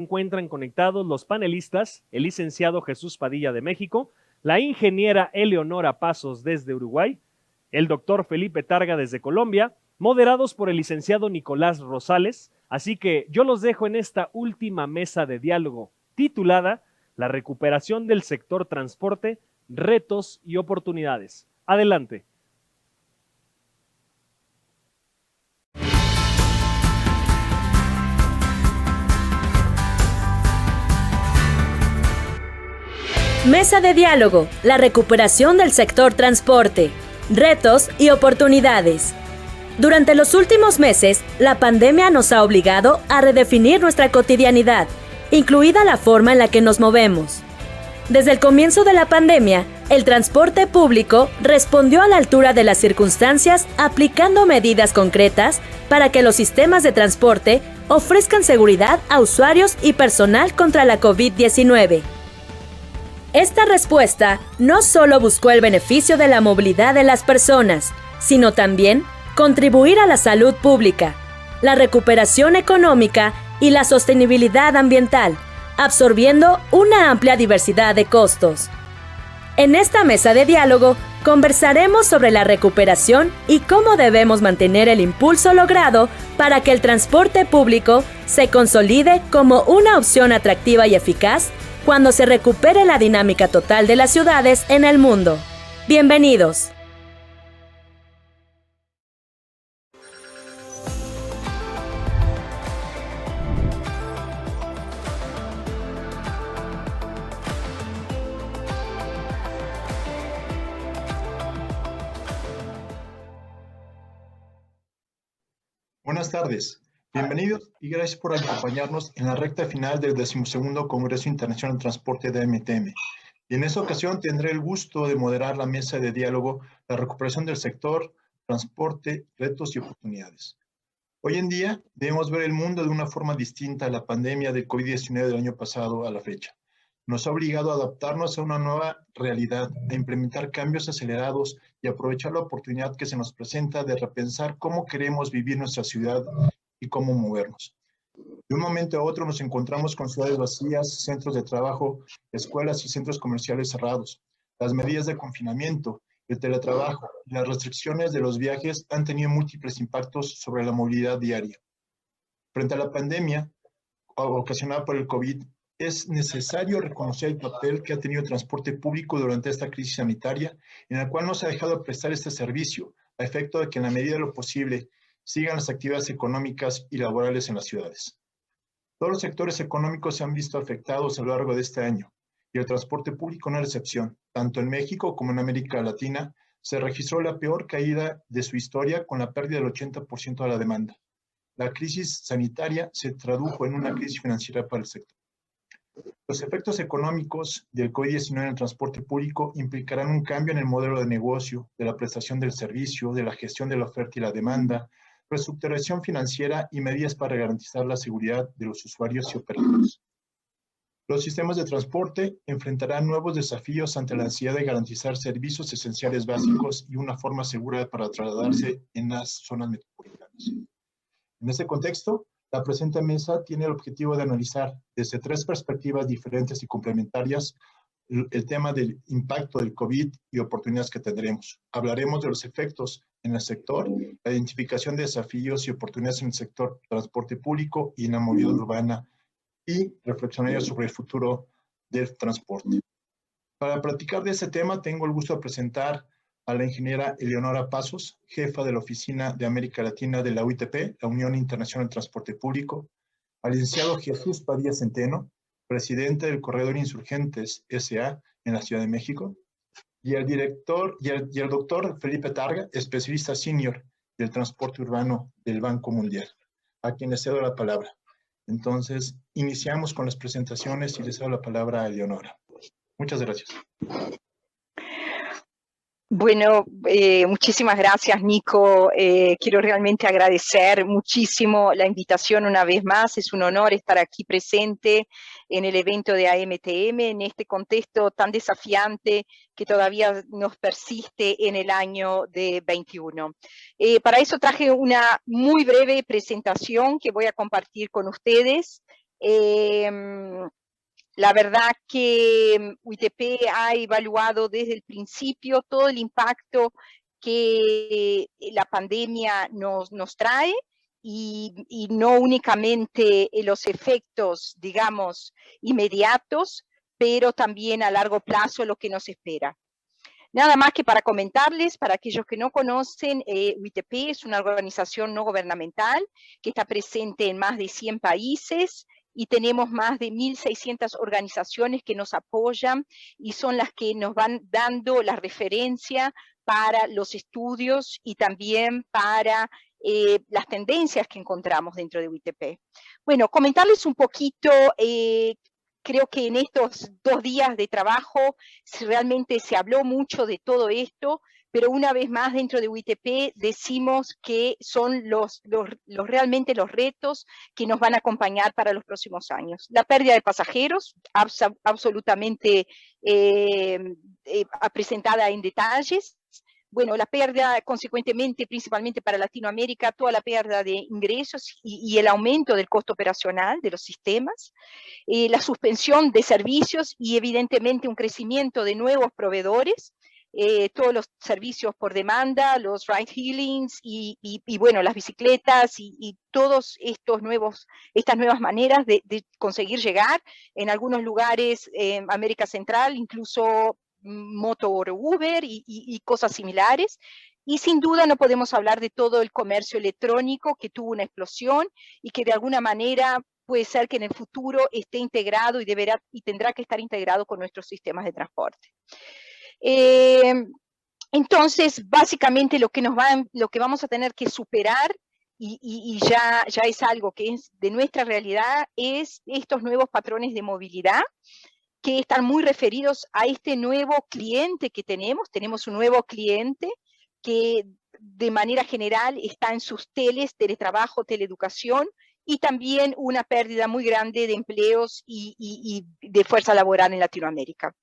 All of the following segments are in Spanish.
encuentran conectados los panelistas, el licenciado Jesús Padilla de México, la ingeniera Eleonora Pasos desde Uruguay, el doctor Felipe Targa desde Colombia, moderados por el licenciado Nicolás Rosales. Así que yo los dejo en esta última mesa de diálogo titulada La recuperación del sector transporte, retos y oportunidades. Adelante. Mesa de diálogo, la recuperación del sector transporte, retos y oportunidades. Durante los últimos meses, la pandemia nos ha obligado a redefinir nuestra cotidianidad, incluida la forma en la que nos movemos. Desde el comienzo de la pandemia, el transporte público respondió a la altura de las circunstancias aplicando medidas concretas para que los sistemas de transporte ofrezcan seguridad a usuarios y personal contra la COVID-19. Esta respuesta no solo buscó el beneficio de la movilidad de las personas, sino también contribuir a la salud pública, la recuperación económica y la sostenibilidad ambiental, absorbiendo una amplia diversidad de costos. En esta mesa de diálogo conversaremos sobre la recuperación y cómo debemos mantener el impulso logrado para que el transporte público se consolide como una opción atractiva y eficaz cuando se recupere la dinámica total de las ciudades en el mundo. Bienvenidos. Buenas tardes, bienvenidos y gracias por acompañarnos en la recta final del 12º Congreso Internacional de Transporte de AMTM. Y en esta ocasión tendré el gusto de moderar la mesa de diálogo, la recuperación del sector, transporte, retos y oportunidades. Hoy en día debemos ver el mundo de una forma distinta a la pandemia del COVID-19 del año pasado a la fecha. Nos ha obligado a adaptarnos a una nueva realidad, a implementar cambios acelerados y aprovechar la oportunidad que se nos presenta de repensar cómo queremos vivir nuestra ciudad y cómo movernos. De un momento a otro nos encontramos con ciudades vacías, centros de trabajo, escuelas y centros comerciales cerrados. Las medidas de confinamiento, el teletrabajo y las restricciones de los viajes han tenido múltiples impactos sobre la movilidad diaria. Frente a la pandemia ocasionada por el COVID, es necesario reconocer el papel que ha tenido el transporte público durante esta crisis sanitaria, en la cual no se ha dejado de prestar este servicio, a efecto de que en la medida de lo posible sigan las actividades económicas y laborales en las ciudades. Todos los sectores económicos se han visto afectados a lo largo de este año, y el transporte público no es la excepción. Tanto en México como en América Latina se registró la peor caída de su historia, con la pérdida del 80% de la demanda. La crisis sanitaria se tradujo en una crisis financiera para el sector. Los efectos económicos del COVID-19 en el transporte público implicarán un cambio en el modelo de negocio, de la prestación del servicio, de la gestión de la oferta y la demanda, reestructuración financiera y medidas para garantizar la seguridad de los usuarios y operadores. Los sistemas de transporte enfrentarán nuevos desafíos ante la necesidad de garantizar servicios esenciales básicos y una forma segura para trasladarse en las zonas metropolitanas. En este contexto, la presente mesa tiene el objetivo de analizar desde tres perspectivas diferentes y complementarias el tema del impacto del COVID y oportunidades que tendremos. Hablaremos de los efectos en el sector, la identificación de desafíos y oportunidades en el sector transporte público y en la movilidad urbana, y reflexionaremos sobre el futuro del transporte. Para platicar de este tema, tengo el gusto de presentar a la ingeniera Eleonora Pasos, jefa de la Oficina de América Latina de la UITP, la Unión Internacional de Transporte Público, al licenciado Jesús Padilla Centeno, presidente del Corredor Insurgentes S.A. en la Ciudad de México, y el doctor Felipe Targa, especialista senior del transporte urbano del Banco Mundial, a quien les cedo la palabra. Entonces, iniciamos con las presentaciones y les cedo la palabra a Eleonora. Muchas gracias. Bueno, muchísimas gracias, Nico. Quiero realmente agradecer muchísimo la invitación una vez más. Es un honor estar aquí presente en el evento de AMTM, en este contexto tan desafiante que todavía nos persiste en el año de 21. Para eso traje una muy breve presentación que voy a compartir con ustedes. La verdad que UITP ha evaluado desde el principio todo el impacto que la pandemia nos trae y no únicamente los efectos, digamos, inmediatos, pero también a largo plazo lo que nos espera. Nada más que para comentarles, para aquellos que no conocen, UITP es una organización no gubernamental que está presente en más de 100 países y tenemos más de 1.600 organizaciones que nos apoyan y son las que nos van dando la referencia para los estudios y también para las tendencias que encontramos dentro de UITP. Bueno, comentarles un poquito, creo que en estos 2 días de trabajo realmente se habló mucho de todo esto, pero una vez más dentro de UITP decimos que son realmente los retos que nos van a acompañar para los próximos años. La pérdida de pasajeros, absolutamente presentada en detalles. Bueno, la pérdida, consecuentemente, principalmente para Latinoamérica, toda la pérdida de ingresos y el aumento del costo operacional de los sistemas, la suspensión de servicios y evidentemente un crecimiento de nuevos proveedores, todos los servicios por demanda, los ride-hailings y bueno, las bicicletas y todos estas nuevas maneras de conseguir llegar. En algunos lugares, América Central, incluso moto o Uber y cosas similares. Y sin duda no podemos hablar de todo el comercio electrónico que tuvo una explosión y que de alguna manera puede ser que en el futuro esté integrado y tendrá que estar integrado con nuestros sistemas de transporte. Entonces, básicamente lo que vamos a tener que superar y ya es algo que es de nuestra realidad, es estos nuevos patrones de movilidad que están muy referidos a este nuevo cliente que tenemos un nuevo cliente que de manera general está en sus teletrabajo, teleeducación, y también una pérdida muy grande de empleos y de fuerza laboral en Latinoamérica.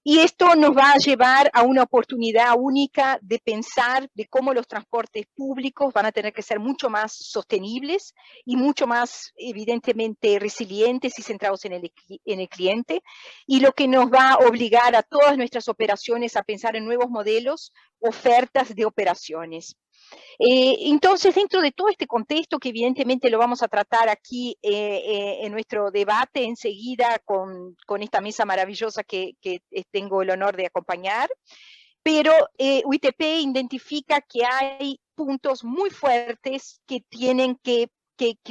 Y esto nos va a llevar a una oportunidad única de pensar de cómo los transportes públicos van a tener que ser mucho más sostenibles y mucho más, evidentemente, resilientes y centrados en el cliente, y lo que nos va a obligar a todas nuestras operaciones a pensar en nuevos modelos, ofertas de operaciones. Entonces, dentro de todo este contexto, que evidentemente lo vamos a tratar aquí en nuestro debate enseguida con esta mesa maravillosa que tengo el honor de acompañar, pero UITP identifica que hay puntos muy fuertes que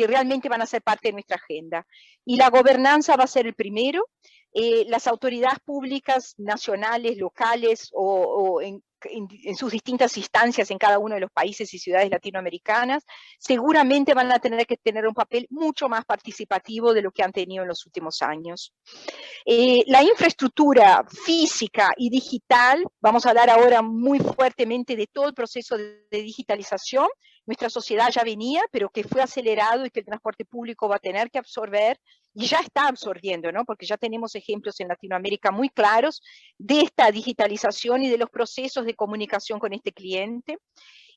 realmente van a ser parte de nuestra agenda. Y la gobernanza va a ser el primero. Las autoridades públicas nacionales, locales o en sus distintas instancias en cada uno de los países y ciudades latinoamericanas, seguramente van a tener que tener un papel mucho más participativo de lo que han tenido en los últimos años. La infraestructura física y digital, vamos a hablar ahora muy fuertemente de todo el proceso de digitalización. Nuestra sociedad ya venía, pero que fue acelerado y que el transporte público va a tener que absorber, y ya está absorbiendo, ¿no? Porque ya tenemos ejemplos en Latinoamérica muy claros de esta digitalización y de los procesos de comunicación con este cliente.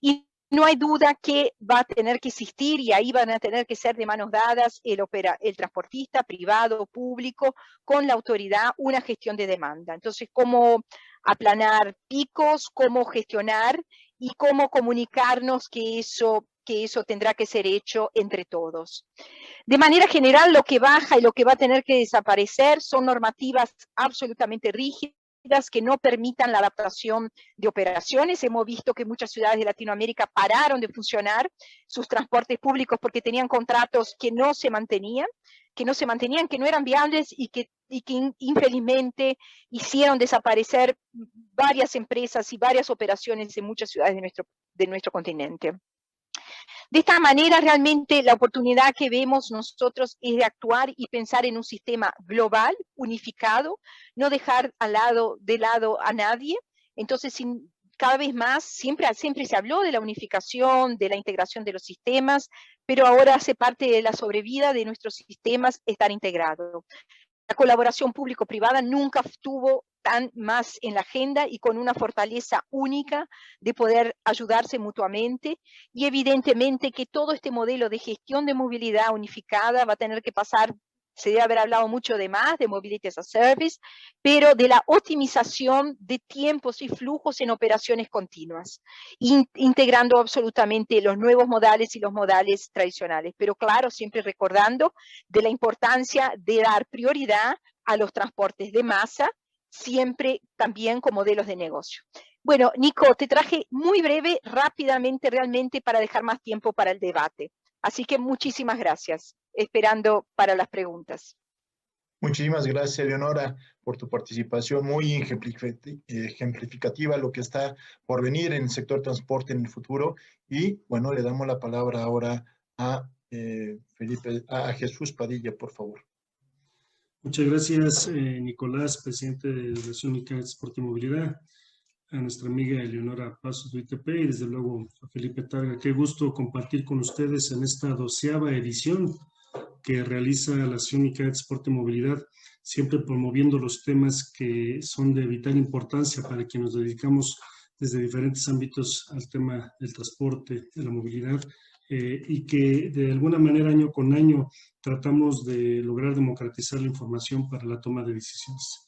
Y no hay duda que va a tener que existir, y ahí van a tener que ser de manos dadas el transportista privado, público, con la autoridad, una gestión de demanda. Entonces, cómo aplanar picos, cómo gestionar y cómo comunicarnos que eso tendrá que ser hecho entre todos. De manera general, lo que baja y lo que va a tener que desaparecer son normativas absolutamente rígidas que no permitan la adaptación de operaciones. Hemos visto que muchas ciudades de Latinoamérica pararon de funcionar sus transportes públicos porque tenían contratos que no se mantenían, que no eran viables y que infelizmente hicieron desaparecer varias empresas y varias operaciones en muchas ciudades de nuestro continente. De esta manera, realmente la oportunidad que vemos nosotros es de actuar y pensar en un sistema global, unificado, no dejar de lado a nadie. Entonces, cada vez más, siempre se habló de la unificación, de la integración de los sistemas, pero ahora hace parte de la sobrevida de nuestros sistemas estar integrados. La colaboración público-privada nunca estuvo tan más en la agenda y con una fortaleza única de poder ayudarse mutuamente, y evidentemente que todo este modelo de gestión de movilidad unificada va a tener que pasar se debe haber hablado mucho de más, de Mobility as a Service, pero de la optimización de tiempos y flujos en operaciones continuas, integrando absolutamente los nuevos modales y los modales tradicionales, pero claro, siempre recordando de la importancia de dar prioridad a los transportes de masa, siempre también con modelos de negocio. Bueno, Nico, te traje muy breve, rápidamente, realmente, para dejar más tiempo para el debate. Así que muchísimas gracias, esperando para las preguntas. Muchísimas gracias, Eleonora, por tu participación muy ejemplificativa, lo que está por venir en el sector transporte en el futuro. Y bueno, le damos la palabra ahora a Jesús Padilla, por favor. Muchas gracias, Nicolás, presidente de la Asociación Mexicana de Transporte y Movilidad, a nuestra amiga Eleonora Pasos de UITP y desde luego a Felipe Targa. Qué gusto compartir con ustedes en esta 12ª edición que realiza la Asociación Mexicana de Transporte y Movilidad, siempre promoviendo los temas que son de vital importancia para quienes nos dedicamos desde diferentes ámbitos al tema del transporte, de la movilidad, y que de alguna manera año con año tratamos de lograr democratizar la información para la toma de decisiones.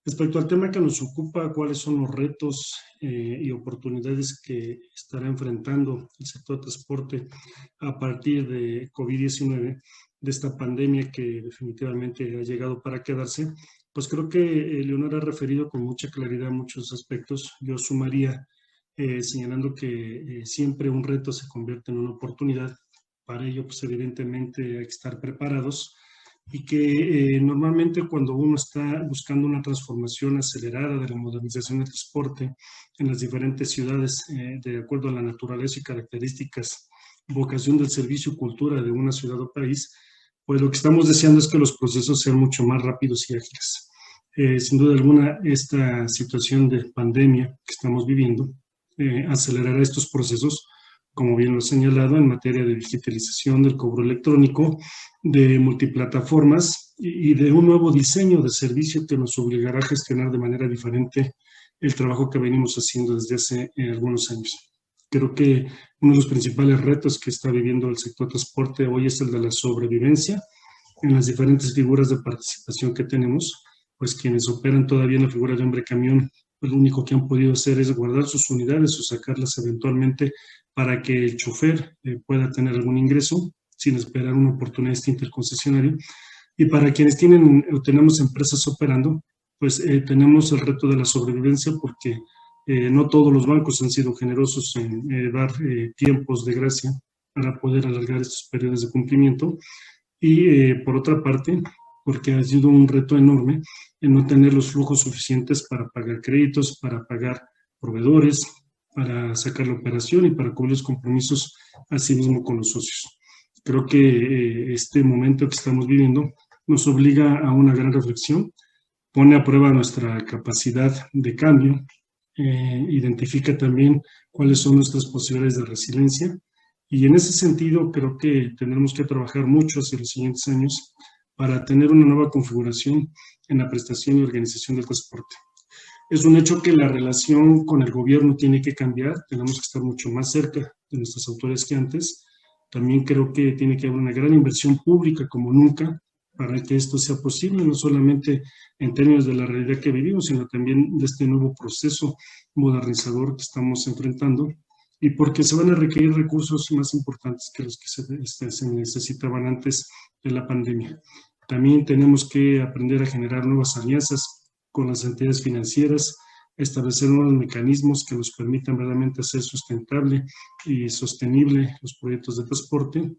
Respecto al tema que nos ocupa, ¿cuáles son los retos y oportunidades que estará enfrentando el sector de transporte a partir de COVID-19, de esta pandemia que definitivamente ha llegado para quedarse? Pues creo que Leonora ha referido con mucha claridad muchos aspectos. Yo sumaría señalando que siempre un reto se convierte en una oportunidad. Para ello, pues evidentemente hay que estar preparados y que normalmente cuando uno está buscando una transformación acelerada de la modernización del transporte en las diferentes ciudades, de acuerdo a la naturaleza y características, vocación del servicio y cultura de una ciudad o país, pues lo que estamos deseando es que los procesos sean mucho más rápidos y ágiles. Sin duda alguna, esta situación de pandemia que estamos viviendo acelerará estos procesos, como bien lo he señalado, en materia de digitalización del cobro electrónico, de multiplataformas y de un nuevo diseño de servicio que nos obligará a gestionar de manera diferente el trabajo que venimos haciendo desde hace algunos años. Creo que uno de los principales retos que está viviendo el sector transporte hoy es el de la sobrevivencia en las diferentes figuras de participación que tenemos, pues quienes operan todavía en la figura de hombre camión, pues lo único que han podido hacer es guardar sus unidades o sacarlas eventualmente para que el chofer pueda tener algún ingreso sin esperar una oportunidad distinta del concesionario. Y para quienes tienen o tenemos empresas operando, pues tenemos el reto de la sobrevivencia porque no todos los bancos han sido generosos en dar tiempos de gracia para poder alargar estos periodos de cumplimiento. Y por otra parte, porque ha sido un reto enorme el no tener los flujos suficientes para pagar créditos, para pagar proveedores, para sacar la operación y para cubrir los compromisos así mismo con los socios. Creo que este momento que estamos viviendo nos obliga a una gran reflexión, pone a prueba nuestra capacidad de cambio, identifica también cuáles son nuestras posibilidades de resiliencia y en ese sentido creo que tenemos que trabajar mucho hacia los siguientes años para tener una nueva configuración en la prestación y organización del transporte. Es un hecho que la relación con el gobierno tiene que cambiar, tenemos que estar mucho más cerca de nuestras autoridades que antes. También creo que tiene que haber una gran inversión pública como nunca para que esto sea posible, no solamente en términos de la realidad que vivimos, sino también de este nuevo proceso modernizador que estamos enfrentando y porque se van a requerir recursos más importantes que los que se necesitaban antes de la pandemia. También tenemos que aprender a generar nuevas alianzas con las entidades financieras, establecer nuevos mecanismos que nos permitan verdaderamente hacer sustentable y sostenible los proyectos de transporte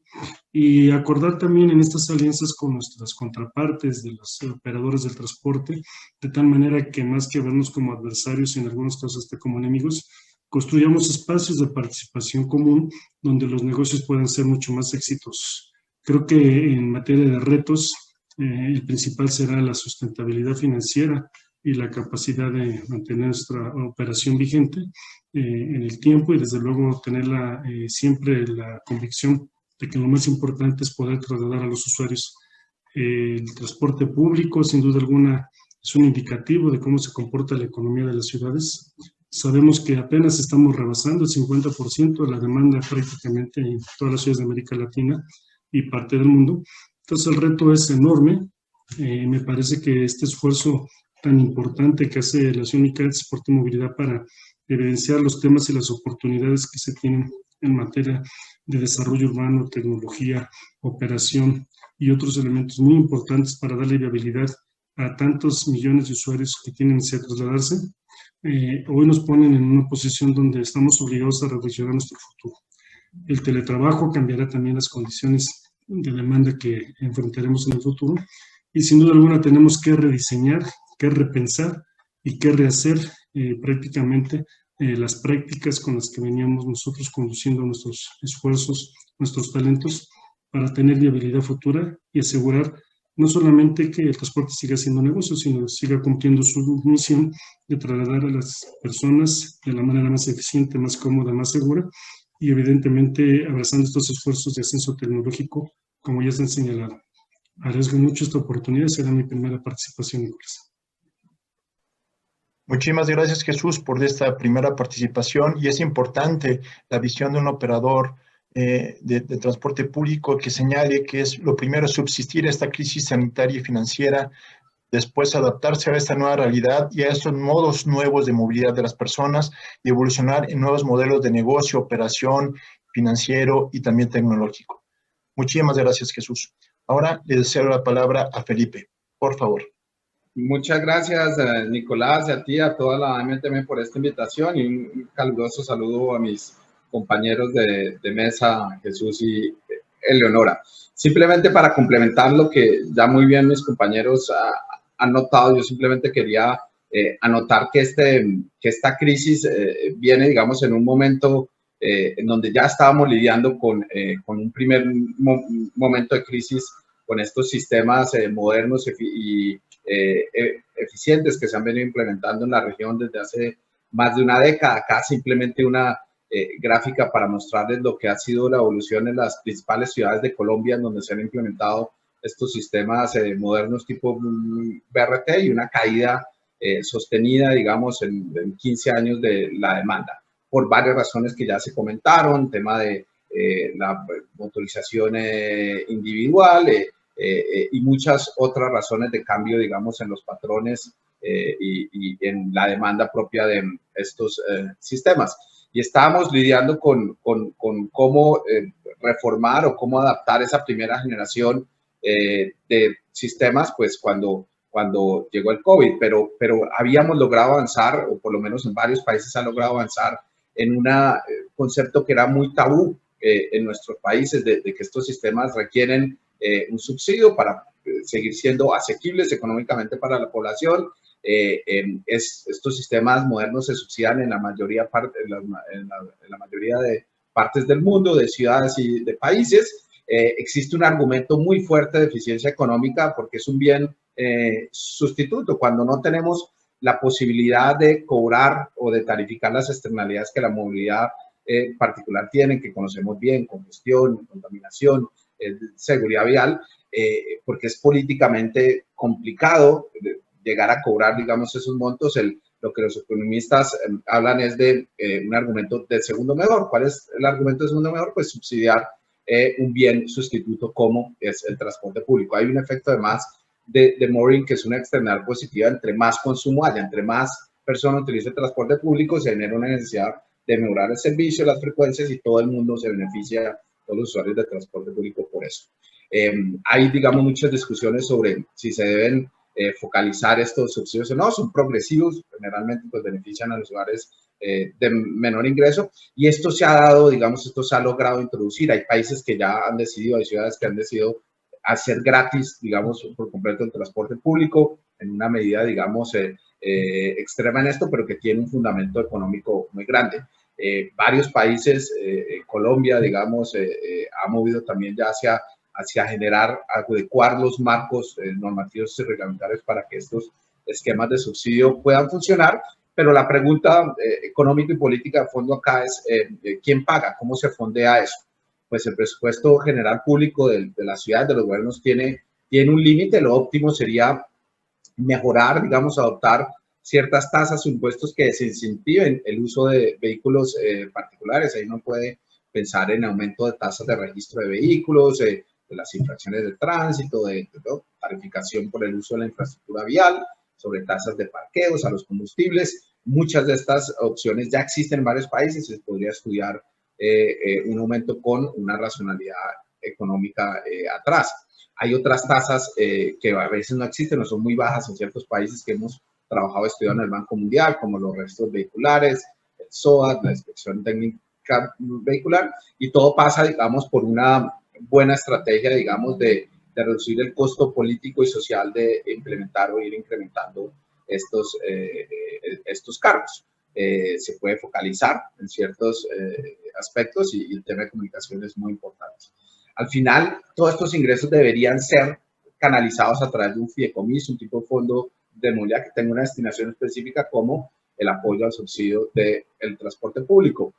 y acordar también en estas alianzas con nuestras contrapartes de los operadores del transporte, de tal manera que más que vernos como adversarios, en algunos casos hasta como enemigos, construyamos espacios de participación común donde los negocios puedan ser mucho más exitosos. Creo que en materia de retos, el principal será la sustentabilidad financiera y la capacidad de mantener nuestra operación vigente en el tiempo y desde luego tener siempre la convicción de que lo más importante es poder trasladar a los usuarios. El transporte público, sin duda alguna, es un indicativo de cómo se comporta la economía de las ciudades. Sabemos que apenas estamos rebasando el 50% de la demanda prácticamente en todas las ciudades de América Latina y parte del mundo. Entonces el reto es enorme. Me parece que este esfuerzo tan importante que hace la Asociación Mexicana de Transporte y Movilidad para evidenciar los temas y las oportunidades que se tienen en materia de desarrollo urbano, tecnología, operación y otros elementos muy importantes para darle viabilidad a tantos millones de usuarios que tienen que trasladarse, hoy nos ponen en una posición donde estamos obligados a reflexionar nuestro futuro. El teletrabajo cambiará también las condiciones de demanda que enfrentaremos en el futuro y sin duda alguna tenemos que rediseñar, que repensar y que rehacer prácticamente las prácticas con las que veníamos nosotros conduciendo nuestros esfuerzos, nuestros talentos para tener viabilidad futura y asegurar no solamente que el transporte siga siendo negocio, sino que siga cumpliendo su misión de trasladar a las personas de la manera más eficiente, más cómoda, más segura y evidentemente abrazando estos esfuerzos de ascenso tecnológico, como ya se han señalado. Agradezco mucho esta oportunidad, será mi primera participación, Nicolás. Muchísimas gracias, Jesús, por esta primera participación. Y es importante la visión de un operador de transporte público que señale que es lo primero subsistir a esta crisis sanitaria y financiera, después adaptarse a esta nueva realidad y a estos modos nuevos de movilidad de las personas y evolucionar en nuevos modelos de negocio, operación, financiero y también tecnológico. Muchísimas gracias, Jesús. Ahora le cedo la palabra a Felipe, por favor. Muchas gracias, Nicolás, y a ti, a toda la AMTM por esta invitación y un caluroso saludo a mis compañeros de mesa, Jesús y Eleonora. Simplemente para complementar lo que ya muy bien mis compañeros han notado, yo simplemente quería anotar que esta crisis viene, digamos, en un momento en donde ya estábamos lidiando con un primer momento de crisis con estos sistemas modernos y eficientes que se han venido implementando en la región desde hace más de una década. Acá simplemente una gráfica para mostrarles lo que ha sido la evolución en las principales ciudades de Colombia, en donde se han implementado estos sistemas modernos tipo BRT y una caída sostenida, digamos, en 15 años de la demanda, por varias razones que ya se comentaron, tema de la motorización individual, y muchas otras razones de cambio, digamos, en los patrones y en la demanda propia de estos sistemas. Y estábamos lidiando con cómo reformar o cómo adaptar esa primera generación de sistemas, pues cuando llegó el COVID, pero habíamos logrado avanzar, o por lo menos en varios países han logrado avanzar en un concepto que era muy tabú en nuestros países, de que estos sistemas requieren un subsidio para seguir siendo asequibles económicamente para la población. Estos sistemas modernos se subsidian en la mayoría de partes del mundo, de ciudades y de países. Existe un argumento muy fuerte de eficiencia económica porque es un bien sustituto. Cuando no tenemos la posibilidad de cobrar o de tarificar las externalidades que la movilidad particular tiene, que conocemos bien, congestión, contaminación, seguridad vial, porque es políticamente complicado llegar a cobrar, digamos, esos montos. Lo que los economistas hablan es de un argumento del segundo mejor. ¿Cuál es el argumento del segundo mejor? Pues subsidiar un bien sustituto como es el transporte público. Hay un efecto además de Morin, que es una externalidad positiva. Entre más consumo haya, entre más personas utilicen el transporte público, se genera una necesidad de mejorar el servicio, las frecuencias, y todo el mundo se beneficia, todos los usuarios de transporte público, por eso. Hay, digamos, muchas discusiones sobre si se deben focalizar estos subsidios o no. Son progresivos, generalmente pues benefician a los hogares de menor ingreso, y esto se ha dado, digamos, esto se ha logrado introducir. Hay países que ya han decidido, hay ciudades que han decidido hacer gratis, digamos, por completo el transporte público, en una medida, digamos, extrema en esto, pero que tiene un fundamento económico muy grande. Varios países, Colombia, digamos, ha movido también ya hacia generar, adecuar los marcos normativos y reglamentarios para que estos esquemas de subsidio puedan funcionar. Pero la pregunta económica y política de fondo acá es ¿quién paga? ¿Cómo se fondea eso? Pues el presupuesto general público de la ciudad, de los gobiernos, tiene un límite. Lo óptimo sería mejorar, digamos, adoptar ciertas tasas o impuestos que desincentiven el uso de vehículos particulares. Ahí uno puede pensar en aumento de tasas de registro de vehículos, las infracciones de tránsito, ¿no? Tarificación por el uso de la infraestructura vial, sobre tasas de parqueos, a los combustibles. Muchas de estas opciones ya existen en varios países y se podría estudiar un aumento con una racionalidad económica atrás. Hay otras tasas que a veces no existen o son muy bajas en ciertos países que hemos trabajado estudiando en el Banco Mundial, como los registros vehiculares, el SOAT, la inspección técnica vehicular, y todo pasa, digamos, por una buena estrategia, digamos, de reducir el costo político y social de implementar o ir incrementando estos cargos. Se puede focalizar en ciertos aspectos y el tema de comunicación es muy importante. Al final, todos estos ingresos deberían ser canalizados a través de un fideicomiso, un tipo de fondo de movilidad que tenga una destinación específica como el apoyo al subsidio del transporte público.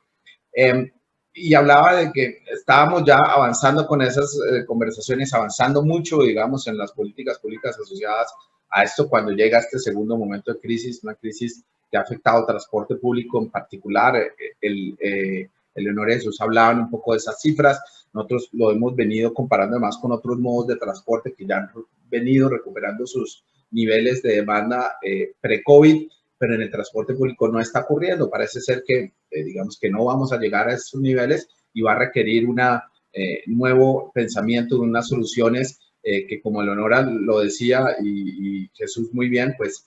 Y hablaba de que estábamos ya avanzando con esas conversaciones, avanzando mucho, digamos, en las políticas públicas asociadas a esto cuando llega este segundo momento de crisis, una crisis que ha afectado al transporte público en particular. Eleonora y Jesús hablaban un poco de esas cifras. Nosotros lo hemos venido comparando además con otros modos de transporte que ya han venido recuperando sus niveles de demanda pre-COVID, pero en el transporte público no está ocurriendo. Parece ser que, digamos, que no vamos a llegar a esos niveles y va a requerir un nuevo pensamiento, unas soluciones que, como Eleonora lo decía y Jesús muy bien, pues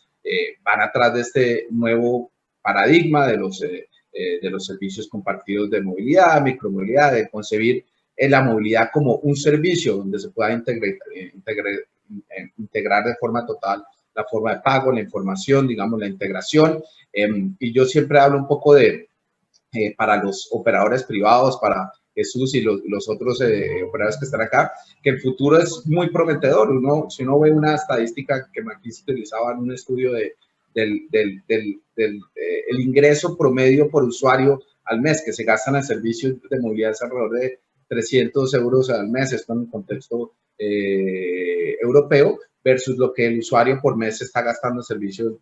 van atrás de este nuevo paradigma de los servicios compartidos de movilidad, micromovilidad, de concebir la movilidad como un servicio donde se pueda integrar de forma total la forma de pago, la información, digamos, la integración. Y yo siempre hablo un poco para los operadores privados, para Jesús y los otros operadores que están acá, que el futuro es muy prometedor. Si uno ve una estadística que McKinsey utilizaba en un estudio el ingreso promedio por usuario al mes que se gastan en servicios de movilidad es alrededor de 300 euros al mes, esto en un contexto europeo, versus lo que el usuario por mes está gastando en servicios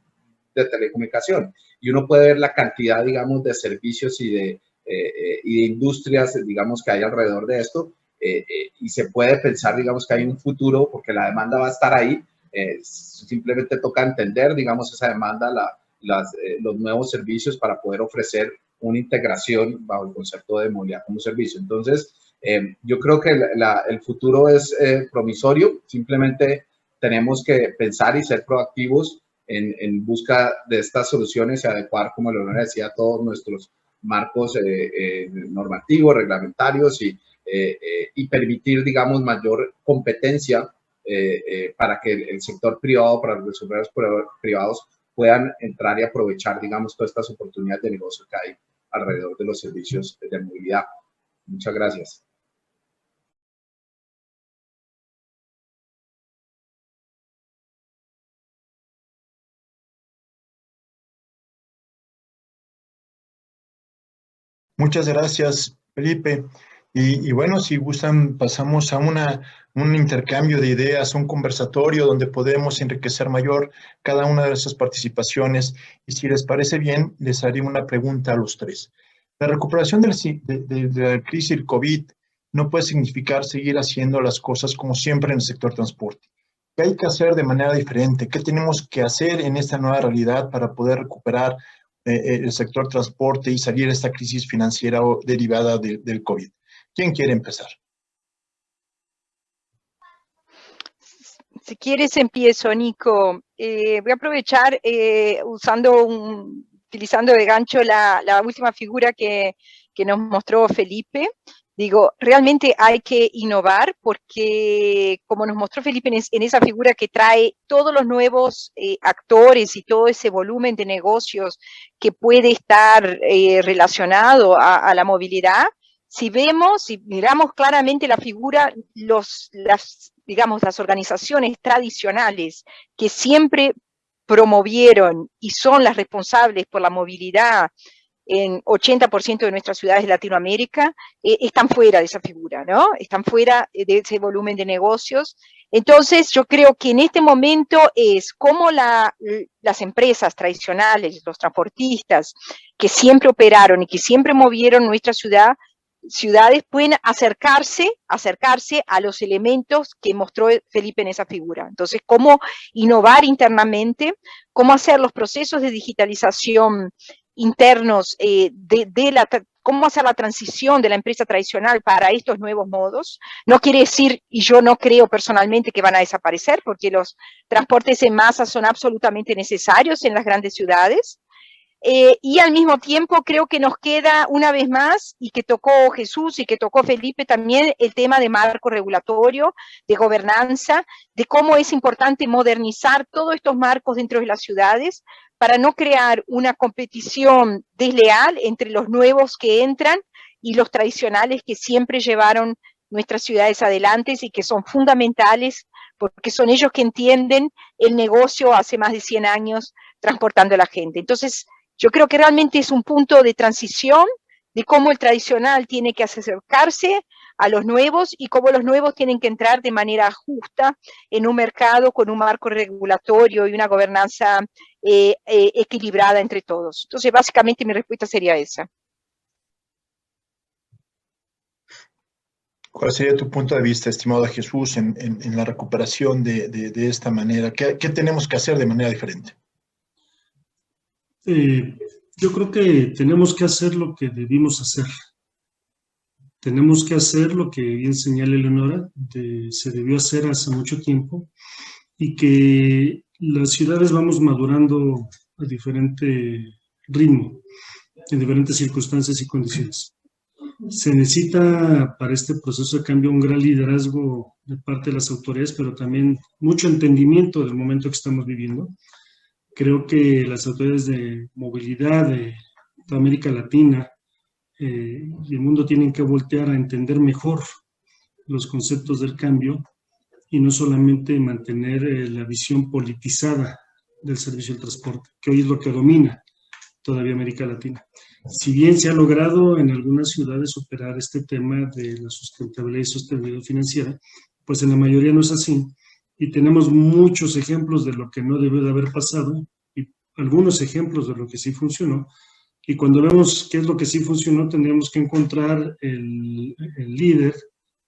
de telecomunicación. Y uno puede ver la cantidad, digamos, de servicios y de industrias, digamos, que hay alrededor de esto, y se puede pensar, digamos, que hay un futuro, porque la demanda va a estar ahí. Simplemente toca entender, digamos, esa demanda, los nuevos servicios para poder ofrecer una integración bajo el concepto de movilidad como servicio. Entonces, yo creo que el futuro es promisorio. Simplemente tenemos que pensar y ser proactivos en busca de estas soluciones y adecuar, como Leonora decía, todos nuestros marcos normativos, reglamentarios y permitir, digamos, mayor competencia para que el sector privado, para los operadores privados puedan entrar y aprovechar, digamos, todas estas oportunidades de negocio que hay alrededor de los servicios de movilidad. Muchas gracias. Muchas gracias, Felipe. Y bueno, si gustan, pasamos a un intercambio de ideas, un conversatorio donde podemos enriquecer mayor cada una de esas participaciones. Y si les parece bien, les haré una pregunta a los tres. La recuperación de la crisis del COVID no puede significar seguir haciendo las cosas como siempre en el sector transporte. ¿Qué hay que hacer de manera diferente? ¿Qué tenemos que hacer en esta nueva realidad para poder recuperar el sector transporte y salir de esta crisis financiera derivada del COVID? ¿Quién quiere empezar? Si quieres empiezo, Nico. Voy a aprovechar utilizando de gancho la última figura que nos mostró Felipe. Digo, realmente hay que innovar porque, como nos mostró Felipe en esa figura que trae todos los nuevos actores y todo ese volumen de negocios que puede estar relacionado a la movilidad, si miramos claramente la figura, las organizaciones tradicionales que siempre promovieron y son las responsables por la movilidad en 80% de nuestras ciudades de Latinoamérica, están fuera de esa figura, ¿no? Están fuera de ese volumen de negocios. Entonces, yo creo que en este momento es como las empresas tradicionales, los transportistas, que siempre operaron y que siempre movieron nuestra ciudad, ciudades pueden acercarse a los elementos que mostró Felipe en esa figura. Entonces, cómo innovar internamente, cómo hacer los procesos de digitalización internos, cómo hacer la transición de la empresa tradicional para estos nuevos modos. No quiere decir, y yo no creo personalmente que van a desaparecer, porque los transportes en masa son absolutamente necesarios en las grandes ciudades. Y al mismo tiempo creo que nos queda una vez más, y que tocó Jesús y que tocó Felipe también, el tema de marco regulatorio, de gobernanza, de cómo es importante modernizar todos estos marcos dentro de las ciudades para no crear una competición desleal entre los nuevos que entran y los tradicionales que siempre llevaron nuestras ciudades adelante y que son fundamentales porque son ellos que entienden el negocio hace más de 100 años transportando a la gente. Entonces, yo creo que realmente es un punto de transición de cómo el tradicional tiene que acercarse a los nuevos y cómo los nuevos tienen que entrar de manera justa en un mercado con un marco regulatorio y una gobernanza equilibrada entre todos. Entonces, básicamente mi respuesta sería esa. ¿Cuál sería tu punto de vista, estimado Jesús, en la recuperación de esta manera? ¿Qué tenemos que hacer de manera diferente? Yo creo que tenemos que hacer lo que debimos hacer. Tenemos que hacer lo que bien señala Eleonora, se debió hacer hace mucho tiempo, y que las ciudades vamos madurando a diferente ritmo, en diferentes circunstancias y condiciones. Se necesita para este proceso de cambio un gran liderazgo de parte de las autoridades, pero también mucho entendimiento del momento que estamos viviendo. Creo que las autoridades de movilidad de toda América Latina y el mundo tienen que voltear a entender mejor los conceptos del cambio y no solamente mantener la visión politizada del servicio del transporte, que hoy es lo que domina todavía América Latina. Si bien se ha logrado en algunas ciudades superar este tema de la sustentabilidad y sostenibilidad financiera, pues en la mayoría no es así. Y tenemos muchos ejemplos de lo que no debió de haber pasado y algunos ejemplos de lo que sí funcionó. Y cuando vemos qué es lo que sí funcionó, tendríamos que encontrar el líder,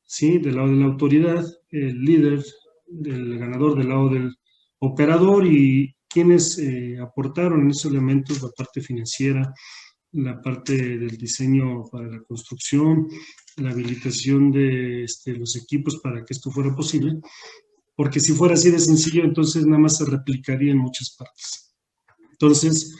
¿sí?, del lado de la autoridad, el líder del ganador del lado del operador y quienes aportaron en esos elementos la parte financiera, la parte del diseño para la construcción, la habilitación de los equipos para que esto fuera posible. Porque si fuera así de sencillo, entonces nada más se replicaría en muchas partes. Entonces,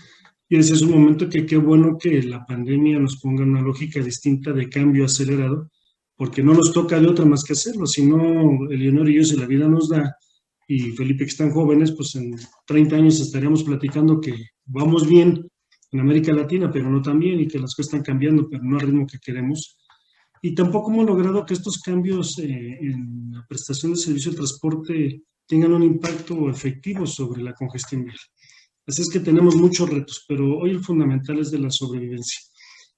y ese es un momento que qué bueno que la pandemia nos ponga una lógica distinta de cambio acelerado, porque no nos toca de otra más que hacerlo, sino Eleonora y yo, si la vida nos da, y Felipe que están jóvenes, pues en 30 años estaríamos platicando que vamos bien en América Latina, pero no tan bien, y que las cosas están cambiando, pero no al ritmo que queremos. Y tampoco hemos logrado que estos cambios en la prestación de servicio de transporte tengan un impacto efectivo sobre la congestión vial. Así es que tenemos muchos retos, pero hoy el fundamental es de la sobrevivencia.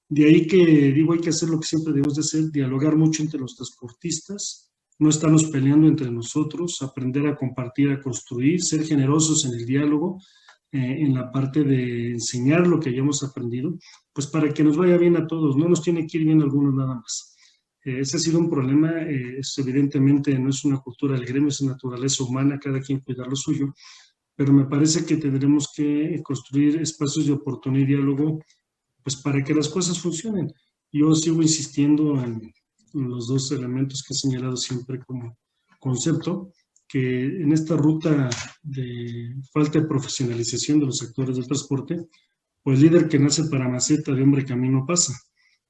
De ahí que digo, hay que hacer lo que siempre debemos de hacer, dialogar mucho entre los transportistas, no estarnos peleando entre nosotros, aprender a compartir, a construir, ser generosos en el diálogo, en la parte de enseñar lo que hayamos aprendido, pues para que nos vaya bien a todos, no nos tiene que ir bien a algunos nada más. Ese ha sido un problema, evidentemente no es una cultura del gremio, es una naturaleza humana, cada quien cuidar lo suyo, pero me parece que tendremos que construir espacios de oportunidad y diálogo, pues para que las cosas funcionen. Yo sigo insistiendo en los dos elementos que he señalado siempre como concepto, que en esta ruta de falta de profesionalización de los sectores del transporte, pues líder que nace para maceta de hombre camino pasa.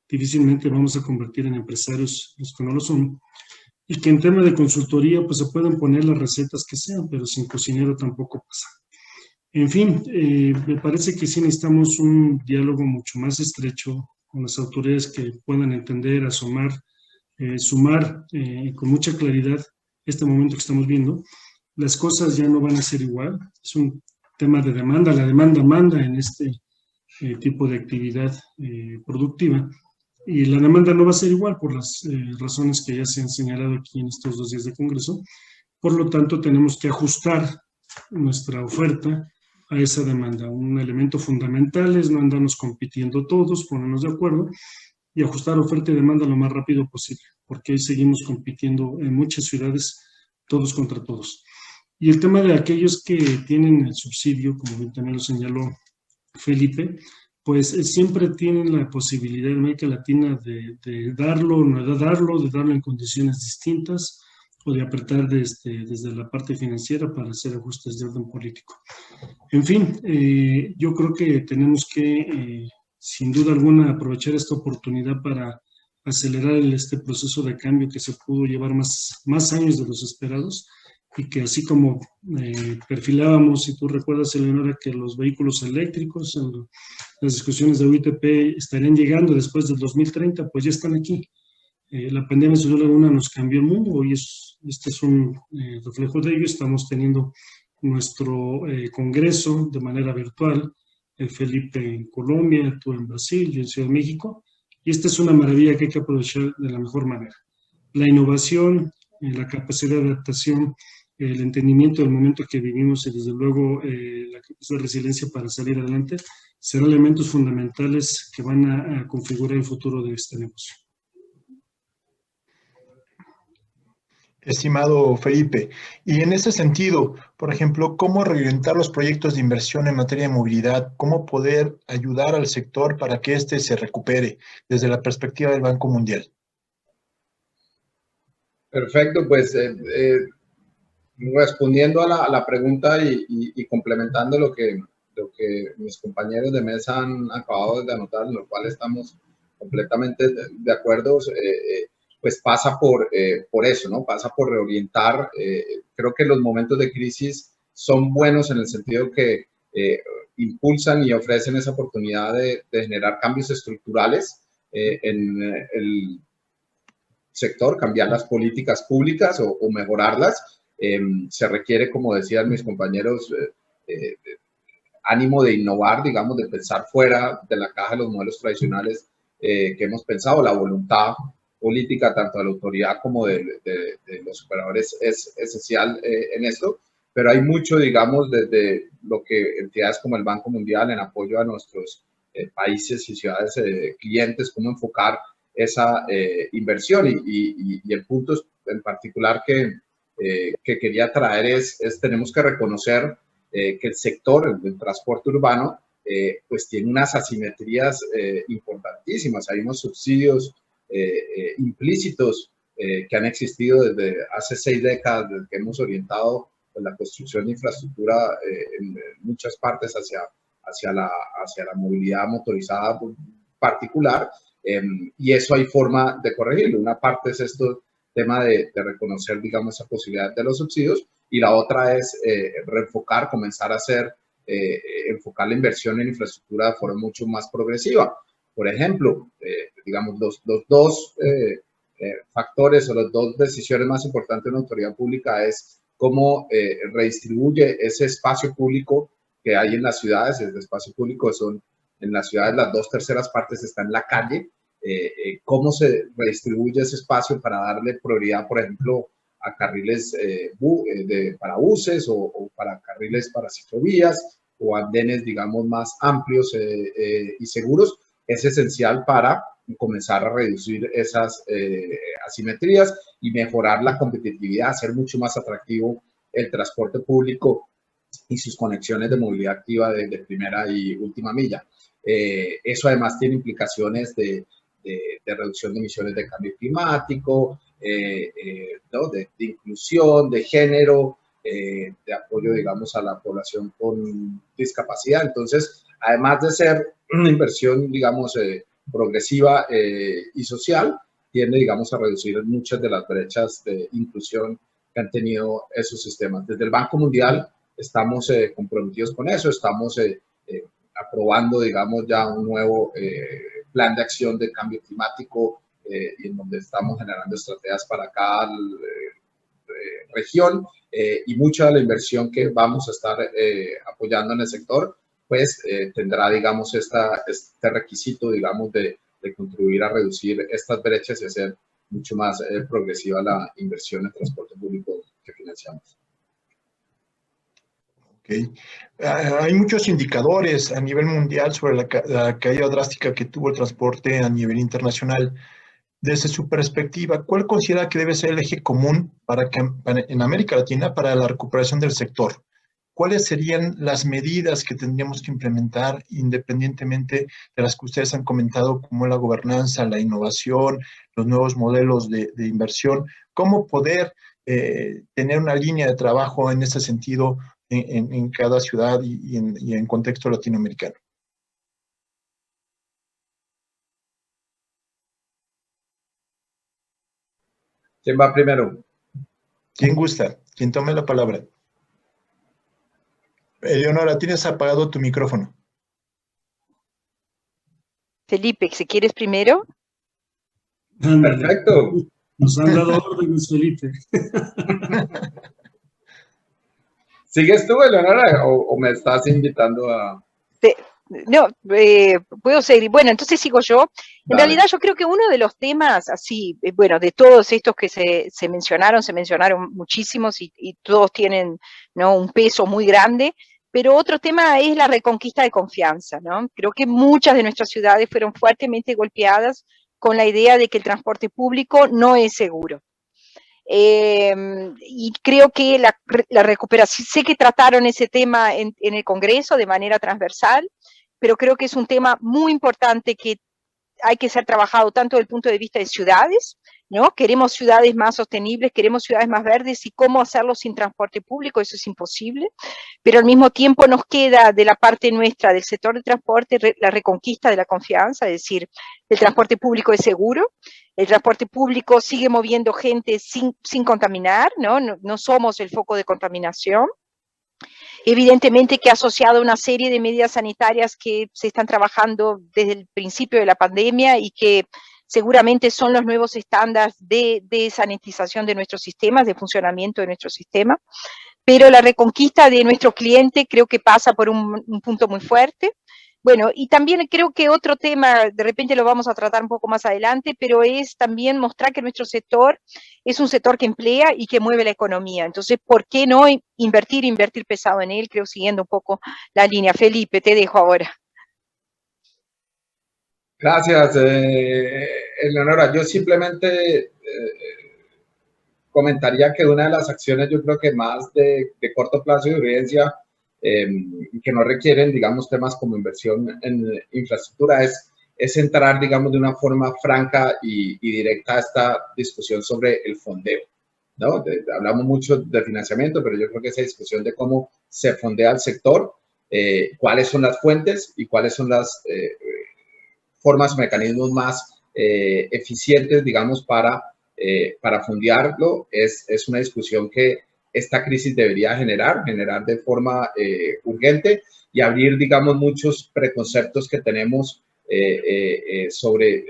Difícilmente vamos a convertir en empresarios los que no lo son. Y que en tema de consultoría, pues se pueden poner las recetas que sean, pero sin cocinero tampoco pasa. En fin, me parece que sí necesitamos un diálogo mucho más estrecho con las autoridades que puedan entender, asomar, sumar con mucha claridad este momento que estamos viendo. Las cosas ya no van a ser igual, es un tema de demanda, la demanda manda en este tipo de actividad productiva, y la demanda no va a ser igual por las razones que ya se han señalado aquí en estos 2 días de Congreso. Por lo tanto, tenemos que ajustar nuestra oferta a esa demanda. Un elemento fundamental es no andarnos compitiendo todos, ponernos de acuerdo y ajustar oferta y demanda lo más rápido posible, porque hoy seguimos compitiendo en muchas ciudades, todos contra todos. Y el tema de aquellos que tienen el subsidio, como también lo señaló Felipe, pues siempre tienen la posibilidad en América Latina de darlo o no darlo, de darlo en condiciones distintas o de apretar desde la parte financiera para hacer ajustes de orden político. En fin, yo creo que tenemos que, sin duda alguna, aprovechar esta oportunidad para acelerar este proceso de cambio que se pudo llevar más años de los esperados, y que así como perfilábamos, si tú recuerdas, Eleonora, que los vehículos eléctricos, en las discusiones de UITP estarían llegando después del 2030, pues ya están aquí. La pandemia, sin duda alguna, nos cambió el mundo y este es un reflejo de ello. Estamos teniendo nuestro congreso de manera virtual, Felipe en Colombia, tú en Brasil, yo en Ciudad de México, y esta es una maravilla que hay que aprovechar de la mejor manera. La innovación, la capacidad de adaptación, el entendimiento del momento que vivimos y desde luego la capacidad de resiliencia para salir adelante serán elementos fundamentales que van a configurar el futuro de este negocio. Estimado Felipe, y en ese sentido, por ejemplo, ¿cómo reorientar los proyectos de inversión en materia de movilidad? ¿Cómo poder ayudar al sector para que éste se recupere desde la perspectiva del Banco Mundial? Perfecto, pues respondiendo a la pregunta y complementando lo que mis compañeros de mesa han acabado de anotar, en lo cual estamos completamente de acuerdo, pues pasa por eso, ¿no? Pasa por reorientar. Creo que los momentos de crisis son buenos en el sentido que impulsan y ofrecen esa oportunidad de generar cambios estructurales en el sector, cambiar las políticas públicas o mejorarlas. Se requiere, como decían mis compañeros, ánimo de innovar, digamos, de pensar fuera de la caja de los modelos tradicionales que hemos pensado. La voluntad política, tanto de la autoridad como de los operadores, es esencial en esto, pero hay mucho, digamos, desde lo que entidades como el Banco Mundial en apoyo a nuestros países y ciudades clientes, cómo enfocar esa inversión y el punto en particular que quería traer es tenemos que reconocer que el sector del transporte urbano pues tiene unas asimetrías importantísimas. Hay unos subsidios implícitos que han existido desde hace 6 décadas, desde que hemos orientado pues, la construcción de infraestructura en muchas partes hacia la movilidad motorizada particular, y eso hay forma de corregirlo. Una parte es esto tema de reconocer, digamos, esa posibilidad de los subsidios, y la otra es reenfocar, comenzar a hacer, enfocar la inversión en infraestructura de forma mucho más progresiva. Por ejemplo, digamos, los dos factores o las dos decisiones más importantes de una autoridad pública es cómo redistribuye ese espacio público que hay en las ciudades. El espacio público son en las ciudades las 2/3 partes está en la calle. Cómo se redistribuye ese espacio para darle prioridad, por ejemplo, a carriles para buses o para carriles para ciclovías o andenes, digamos, más amplios y seguros, es esencial para comenzar a reducir esas asimetrías y mejorar la competitividad, hacer mucho más atractivo el transporte público y sus conexiones de movilidad activa de primera y última milla. Eso además tiene implicaciones de reducción de emisiones de cambio climático, ¿no? de inclusión, de género, de apoyo, digamos, a la población con discapacidad. Entonces, además de ser una inversión, digamos, progresiva y social, tiende, digamos, a reducir muchas de las brechas de inclusión que han tenido esos sistemas. Desde el Banco Mundial estamos comprometidos con eso, estamos aprobando, digamos, ya un nuevo plan de acción de cambio climático y en donde estamos generando estrategias para cada región y mucha de la inversión que vamos a estar apoyando en el sector, pues tendrá, digamos, este requisito, digamos, de contribuir a reducir estas brechas y hacer mucho más progresiva la inversión en transporte público que financiamos. Ok, Okay. Hay muchos indicadores a nivel mundial sobre la caída drástica que tuvo el transporte a nivel internacional. Desde su perspectiva, ¿cuál considera que debe ser el eje común en América Latina para la recuperación del sector? ¿Cuáles serían las medidas que tendríamos que implementar independientemente de las que ustedes han comentado, como la gobernanza, la innovación, los nuevos modelos de inversión? ¿Cómo poder tener una línea de trabajo en ese sentido en cada ciudad y en contexto latinoamericano? ¿Quién va primero? ¿Quién gusta? ¿Quién tome la palabra? Eleonora, tienes apagado tu micrófono. Felipe, si quieres primero. Ándale. Perfecto. Nos han dado órdenes, Felipe. ¿Sigues tú, Eleonora, o me estás invitando a...? No, puedo seguir. Bueno, entonces sigo yo. En Dale. realidad yo creo que uno de los temas, así, bueno, de todos estos que se mencionaron muchísimos y todos tienen, ¿no?, un peso muy grande, pero otro tema es la reconquista de confianza, ¿no? Creo que muchas de nuestras ciudades fueron fuertemente golpeadas con la idea de que el transporte público no es seguro. Y creo que la recuperación, sé que trataron ese tema en el Congreso de manera transversal, pero creo que es un tema muy importante que hay que ser trabajado tanto desde el punto de vista de ciudades, ¿no? Queremos ciudades más sostenibles, queremos ciudades más verdes, y cómo hacerlo sin transporte público, eso es imposible, pero al mismo tiempo nos queda de la parte nuestra, del sector de transporte, la reconquista de la confianza, es decir, el transporte público es seguro, el transporte público sigue moviendo gente sin contaminar, ¿no? No somos el foco de contaminación. Evidentemente que asociado a una serie de medidas sanitarias que se están trabajando desde el principio de la pandemia y que seguramente son los nuevos estándares de sanitización de nuestros sistemas, de funcionamiento de nuestro sistema. Pero la reconquista de nuestro cliente creo que pasa por un punto muy fuerte. Bueno, y también creo que otro tema, de repente lo vamos a tratar un poco más adelante, pero es también mostrar que nuestro sector es un sector que emplea y que mueve la economía. Entonces, ¿por qué no invertir pesado en él? Creo, siguiendo un poco la línea. Felipe, te dejo ahora. Gracias, Eleonora. Yo simplemente comentaría que una de las acciones, yo creo que más de corto plazo y de urgencia, que no requieren, digamos, temas como inversión en infraestructura, es entrar, digamos, de una forma franca y directa a esta discusión sobre el fondeo, ¿no? Hablamos mucho de financiamiento, pero yo creo que esa discusión de cómo se fondea el sector, cuáles son las fuentes y cuáles son las formas o mecanismos más eficientes, digamos, para fondearlo, es una discusión que esta crisis debería generar de forma urgente y abrir, digamos, muchos preconceptos que tenemos sobre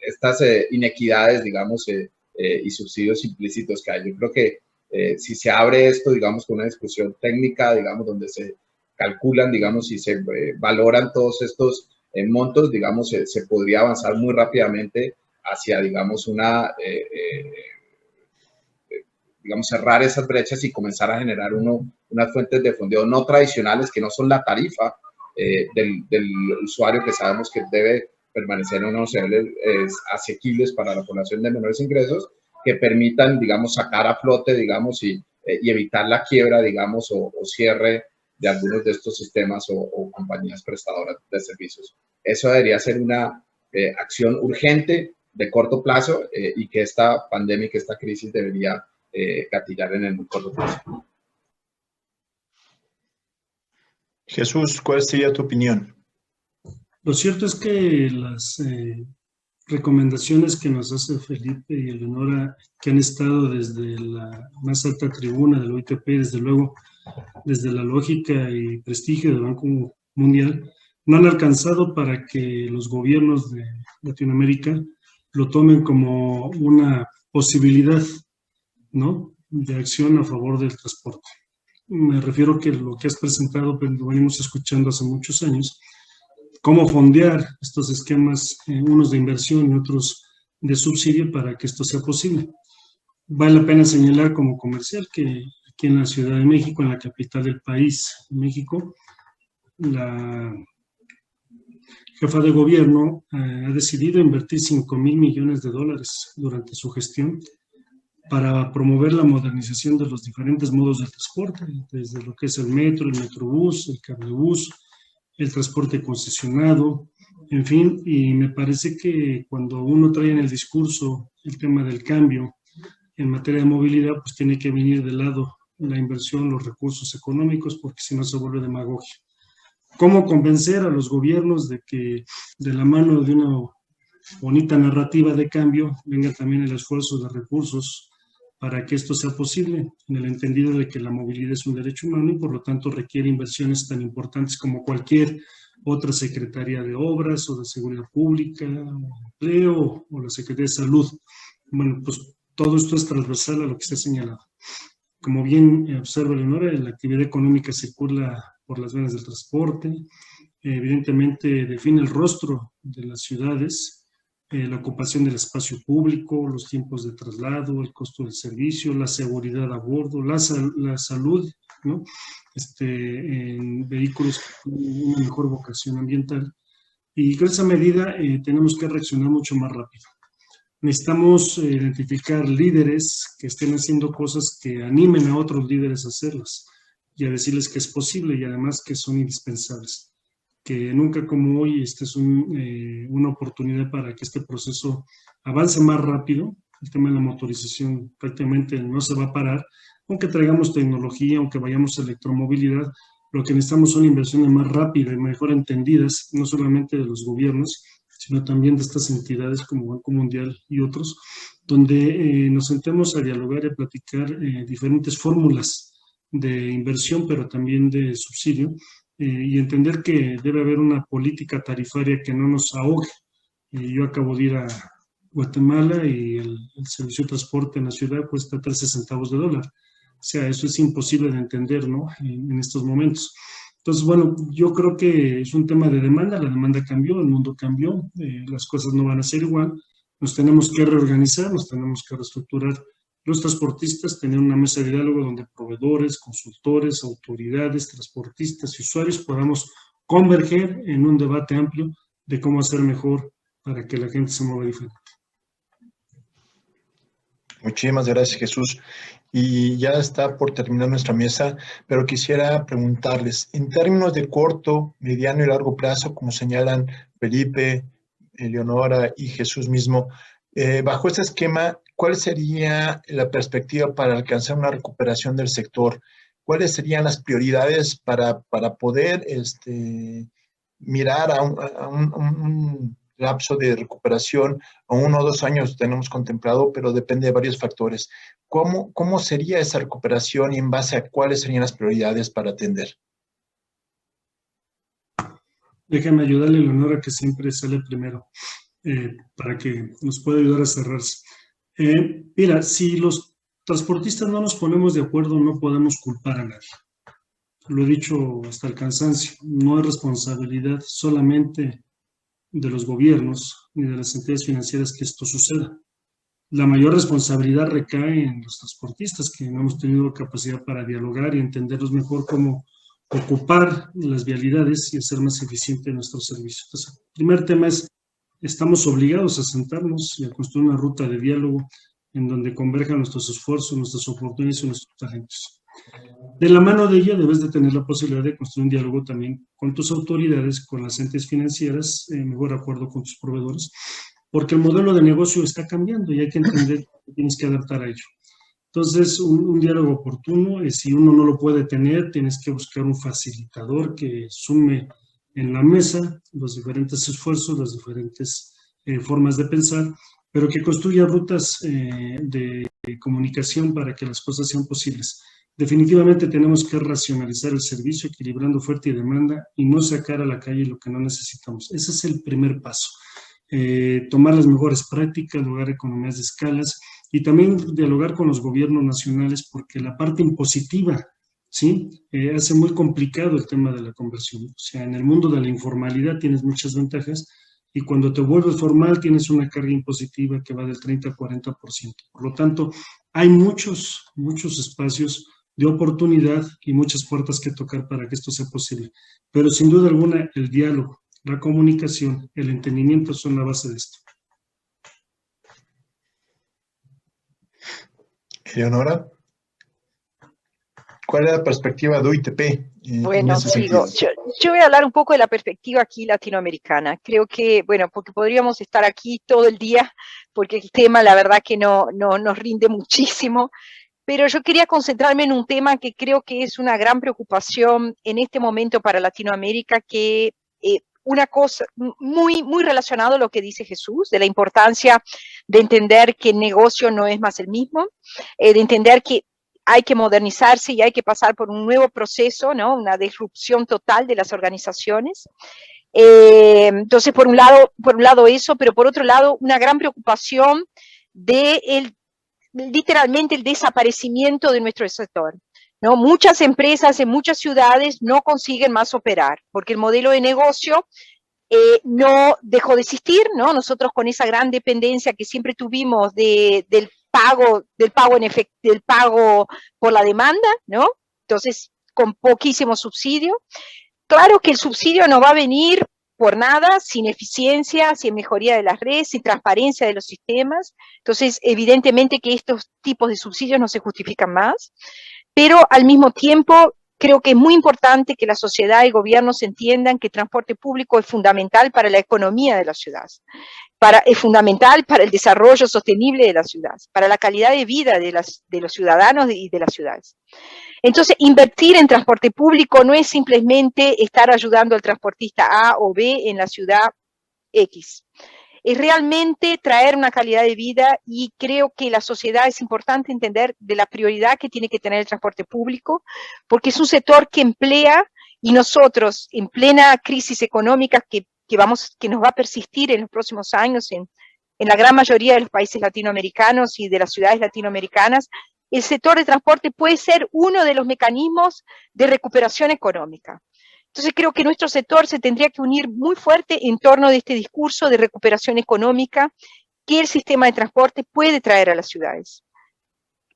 estas inequidades, digamos, y subsidios implícitos que hay. Yo creo que si se abre esto, digamos, con una discusión técnica, digamos, donde se calculan, digamos, y se valoran todos estos montos, digamos, se podría avanzar muy rápidamente hacia, digamos, digamos, cerrar esas brechas y comenzar a generar unas fuentes de fondeo no tradicionales, que no son la tarifa del usuario, que sabemos que debe permanecer en unos niveles asequibles para la población de menores ingresos, que permitan, digamos, sacar a flote, digamos, y evitar la quiebra, digamos, o cierre de algunos de estos sistemas o compañías prestadoras de servicios. Eso debería ser una acción urgente de corto plazo y que esta pandemia, que esta crisis debería gatillar en el muy corto plazo. Jesús, ¿cuál sería tu opinión? Lo cierto es que las recomendaciones que nos hace Felipe y Eleonora, que han estado desde la más alta tribuna del OITP, desde luego, desde la lógica y prestigio del Banco Mundial, no han alcanzado para que los gobiernos de Latinoamérica lo tomen como una posibilidad, ¿no?, de acción a favor del transporte. Me refiero que lo que has presentado, pues, lo venimos escuchando hace muchos años, cómo fondear estos esquemas, unos de inversión y otros de subsidio, para que esto sea posible. Vale la pena señalar como comercial que aquí en la Ciudad de México, en la capital del país, México. La jefa de gobierno ha decidido invertir $5,000 millones durante su gestión para promover la modernización de los diferentes modos de transporte, desde lo que es el metro, el metrobús, el cablebús, el transporte concesionado, en fin, y me parece que cuando uno trae en el discurso el tema del cambio en materia de movilidad, pues tiene que venir de lado la inversión, los recursos económicos, porque si no se vuelve demagogia. ¿Cómo convencer a los gobiernos de que de la mano de una bonita narrativa de cambio venga también el esfuerzo de recursos para que esto sea posible, en el entendido de que la movilidad es un derecho humano y por lo tanto requiere inversiones tan importantes como cualquier otra Secretaría de Obras o de Seguridad Pública, o de Empleo o la Secretaría de Salud? Bueno, pues todo esto es transversal a lo que se ha señalado. Como bien observa Leonora, la actividad económica circula por las venas del transporte, evidentemente define el rostro de las ciudades, la ocupación del espacio público, los tiempos de traslado, el costo del servicio, la seguridad a bordo, la salud, ¿no? En vehículos que tienen una mejor vocación ambiental. Y con esa medida tenemos que reaccionar mucho más rápido. Necesitamos identificar líderes que estén haciendo cosas que animen a otros líderes a hacerlas y a decirles que es posible y además que son indispensables. Que nunca como hoy esta es una oportunidad para que este proceso avance más rápido. El tema de la motorización prácticamente no se va a parar, aunque traigamos tecnología, aunque vayamos a electromovilidad. Lo que necesitamos son inversiones más rápidas y mejor entendidas, no solamente de los gobiernos, sino también de estas entidades como Banco Mundial y otros, donde nos sentemos a dialogar y a platicar diferentes fórmulas de inversión, pero también de subsidio, y entender que debe haber una política tarifaria que no nos ahogue. Yo acabo de ir a Guatemala y el servicio de transporte en la ciudad cuesta 13 centavos de dólar. O sea, eso es imposible de entender, ¿no? En estos momentos. Entonces, bueno, yo creo que es un tema de demanda. La demanda cambió, el mundo cambió, las cosas no van a ser igual. Nos tenemos que reorganizar, nos tenemos que reestructurar. Los transportistas tener una mesa de diálogo donde proveedores, consultores, autoridades, transportistas y usuarios podamos converger en un debate amplio de cómo hacer mejor para que la gente se mueva diferente. Muchísimas gracias, Jesús. Y ya está por terminar nuestra mesa, pero quisiera preguntarles, en términos de corto, mediano y largo plazo, como señalan Felipe, Eleonora y Jesús mismo, bajo este esquema, ¿cuál sería la perspectiva para alcanzar una recuperación del sector? ¿Cuáles serían las prioridades para poder mirar a un lapso de recuperación? A 1 o 2 años tenemos contemplado, pero depende de varios factores. ¿Cómo sería esa recuperación y en base a cuáles serían las prioridades para atender? Déjame ayudarle, Leonora, que siempre sale primero, para que nos pueda ayudar a cerrarse. Mira, si los transportistas no nos ponemos de acuerdo, no podemos culpar a nadie. Lo he dicho hasta el cansancio, no es responsabilidad solamente de los gobiernos ni de las entidades financieras que esto suceda. La mayor responsabilidad recae en los transportistas, que no hemos tenido capacidad para dialogar y entenderlos mejor cómo ocupar las vialidades y hacer más eficiente nuestro servicio. Entonces, el primer tema es, estamos obligados a sentarnos y a construir una ruta de diálogo en donde converjan nuestros esfuerzos, nuestras oportunidades y nuestros talentos. De la mano de ella debes de tener la posibilidad de construir un diálogo también con tus autoridades, con las entes financieras, en mejor acuerdo con tus proveedores, porque el modelo de negocio está cambiando y hay que entender que tienes que adaptar a ello. Entonces, un diálogo oportuno, si uno no lo puede tener, tienes que buscar un facilitador que sume en la mesa los diferentes esfuerzos, las diferentes formas de pensar, pero que construya rutas de comunicación para que las cosas sean posibles. Definitivamente tenemos que racionalizar el servicio, equilibrando oferta y demanda y no sacar a la calle lo que no necesitamos. Ese es el primer paso. Tomar las mejores prácticas, lograr economías de escalas y también dialogar con los gobiernos nacionales, porque la parte impositiva, ¿sí? Hace muy complicado el tema de la conversión. O sea, en el mundo de la informalidad tienes muchas ventajas y cuando te vuelves formal tienes una carga impositiva que va del 30 al 40%. Por lo tanto, hay muchos espacios de oportunidad y muchas puertas que tocar para que esto sea posible. Pero sin duda alguna, el diálogo, la comunicación, el entendimiento son la base de esto. Eleonora, ¿cuál es la perspectiva de UITP en ese sentido? Yo voy a hablar un poco de la perspectiva aquí latinoamericana. Creo que, bueno, porque podríamos estar aquí todo el día, porque el tema la verdad que no nos rinde muchísimo, pero yo quería concentrarme en un tema que creo que es una gran preocupación en este momento para Latinoamérica, que una cosa muy relacionado a lo que dice Jesús, de la importancia de entender que el negocio no es más el mismo, de entender que hay que modernizarse y hay que pasar por un nuevo proceso, ¿no? Una disrupción total de las organizaciones. Entonces, por un lado eso, pero por otro lado, una gran preocupación de literalmente el desaparecimiento de nuestro sector, ¿no? Muchas empresas en muchas ciudades no consiguen más operar, porque el modelo de negocio no dejó de existir, ¿no? Nosotros con esa gran dependencia que siempre tuvimos del pago por la demanda, ¿no? Entonces, con poquísimo subsidio. Claro que el subsidio no va a venir por nada, sin eficiencia, sin mejoría de las redes, sin transparencia de los sistemas. Entonces, evidentemente que estos tipos de subsidios no se justifican más, pero al mismo tiempo creo que es muy importante que la sociedad y gobiernos entiendan que el transporte público es fundamental para la economía de las ciudades, es fundamental para el desarrollo sostenible de las ciudades, para la calidad de vida de los ciudadanos y de las ciudades. Entonces, invertir en transporte público no es simplemente estar ayudando al transportista A o B en la ciudad X. Es realmente traer una calidad de vida, y creo que la sociedad es importante entender de la prioridad que tiene que tener el transporte público, porque es un sector que emplea, y nosotros en plena crisis económica que nos va a persistir en los próximos años en la gran mayoría de los países latinoamericanos y de las ciudades latinoamericanas, el sector de transporte puede ser uno de los mecanismos de recuperación económica. Entonces creo que nuestro sector se tendría que unir muy fuerte en torno de este discurso de recuperación económica que el sistema de transporte puede traer a las ciudades.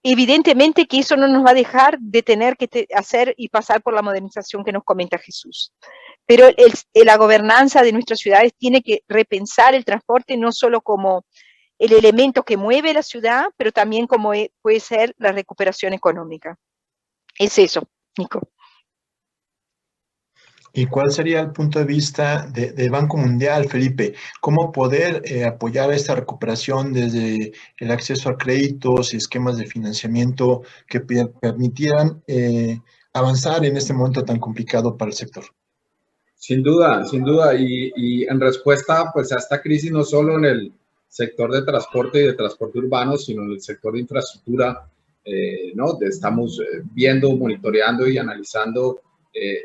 Evidentemente que eso no nos va a dejar de tener que hacer y pasar por la modernización que nos comenta Jesús. Pero la gobernanza de nuestras ciudades tiene que repensar el transporte no solo como el elemento que mueve la ciudad, pero también como puede ser la recuperación económica. Es eso, Nico. ¿Y cuál sería el punto de vista del Banco Mundial, Felipe? ¿Cómo poder apoyar esta recuperación desde el acceso a créditos y esquemas de financiamiento que permitieran avanzar en este momento tan complicado para el sector? Sin duda, sin duda. Y en respuesta pues, a esta crisis, no solo en el sector de transporte y de transporte urbano, sino en el sector de infraestructura, ¿no? Estamos viendo, monitoreando y analizando